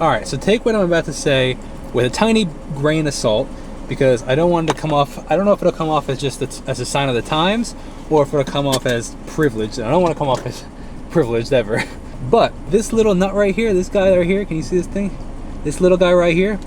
All right, so take what I'm about to say with a tiny grain of salt, because I don't want it to come off. I don't know if it'll come off as just as a sign of the times, or if it'll come off as privileged. I don't want to come off as privileged ever. But this little nut right here, this guy right here, can you see this thing? This little guy right here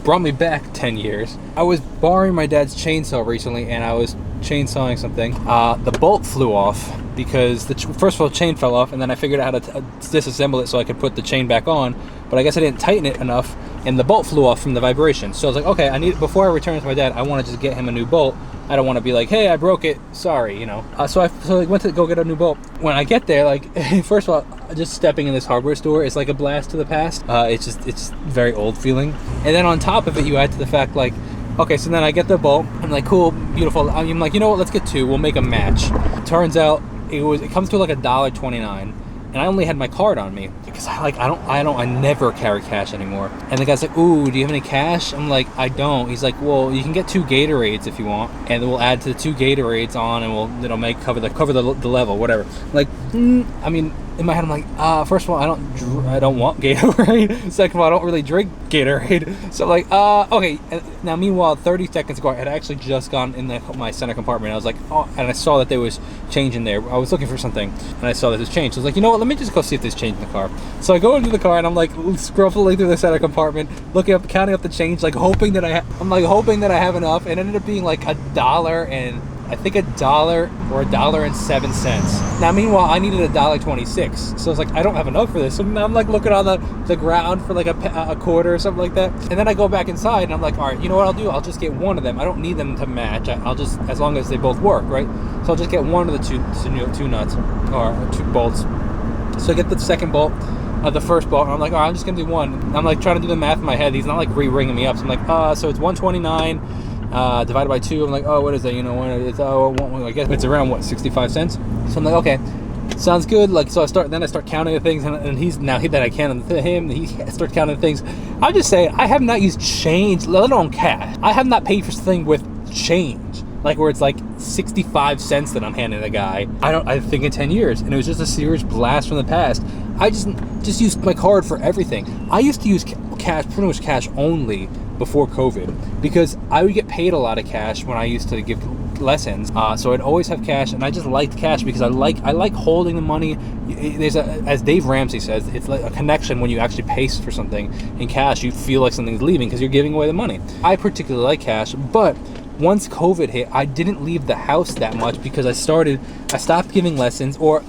brought me back 10 years. I was borrowing my dad's chainsaw recently, and I was chainsawing something. The bolt flew off because first of all, the chain fell off, and then I figured out how to disassemble it so I could put the chain back on, but I guess I didn't tighten it enough, and the bolt flew off from the vibration. So I was like, okay, before I return it to my dad, I want to just get him a new bolt. I don't want to be like, hey, I broke it, sorry, you know. So I went to go get a new bolt. When I get there, like, first of all, just stepping in this hardware store is like a blast to the past. It's very old feeling. And then on top of it, you add to the fact, like, okay, so then I get the bolt. I'm like, cool, beautiful. I'm like, you know what? Let's get two. We'll make a match. Turns out it comes to like $1.29, and I only had my card on me because I never carry cash anymore. And the guy's like, ooh, do you have any cash? I'm like, I don't. He's like, well, you can get 2 Gatorades if you want, and we'll add to the 2 Gatorades on, and it'll make cover the level, whatever. I'm like, I mean, in my head, I'm like, first of all, I don't want Gatorade. Second of all, I don't really drink Gatorade. So I'm like, okay. Now, meanwhile, 30 seconds ago, I had actually just gone in my center compartment. I was like, oh, and I saw that there was change in there. I was looking for something, and I saw that there's change. So I was like, you know what? Let me just go see if there's change in the car. So I go into the car, and I'm like scruffling through the center compartment, looking up, counting up the change, like hoping that I have enough. And it ended up being like $1 and I think $1 or $1.07. Now, meanwhile, I needed $1.26. So I was like, I don't have enough for this. So now I'm like looking on the ground for like a quarter or something like that. And then I go back inside, and I'm like, all right, you know what I'll do? I'll just get one of them. I don't need them to match. I'll just, as long as they both work, right? So I'll just get one of the two nuts or 2 bolts. So I get the second bolt of the first bolt, and I'm like, all right, I'm just gonna do one. I'm like trying to do the math in my head. He's not like re-ringing me up. So I'm like, so it's 129 divided by 2. I'm like, oh, what is that? You know, it's I guess it's around what, 65 cents. So I'm like, okay, sounds good. Like, so I start counting the things, and he starts counting the things. I'm just saying, I have not used change, let alone cash. I have not paid for something with change, like where it's like 65 cents that I'm handing the guy. I think in 10 years, and it was just a serious blast from the past. I just used my card for everything. I used to use cash, pretty much cash only, before COVID, because I would get paid a lot of cash when I used to give lessons. So I'd always have cash, and I just liked cash because I like holding the money. There's as Dave Ramsey says, it's like a connection when you actually pay for something in cash. You feel like something's leaving because you're giving away the money. I particularly like cash, but once COVID hit, I didn't leave the house that much because I stopped giving lessons, or,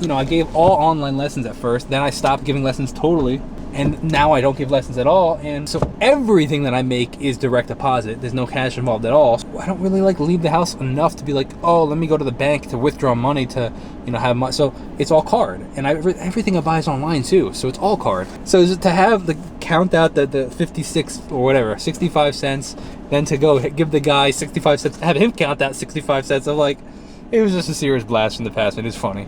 you know, I gave all online lessons at first, then I stopped giving lessons totally, and now I don't give lessons at all. And so everything that I make is direct deposit. There's no cash involved at all. So I don't really like leave the house enough to be like, oh, let me go to the bank to withdraw money to, you know, have money. So it's all card, and everything I buy is online too, so it's all card. So to have count out the 56 or whatever 65 cents, then to go give the guy 65 cents, have him count out 65 cents, I'm like, it was just a serious blast from the past, and it's funny.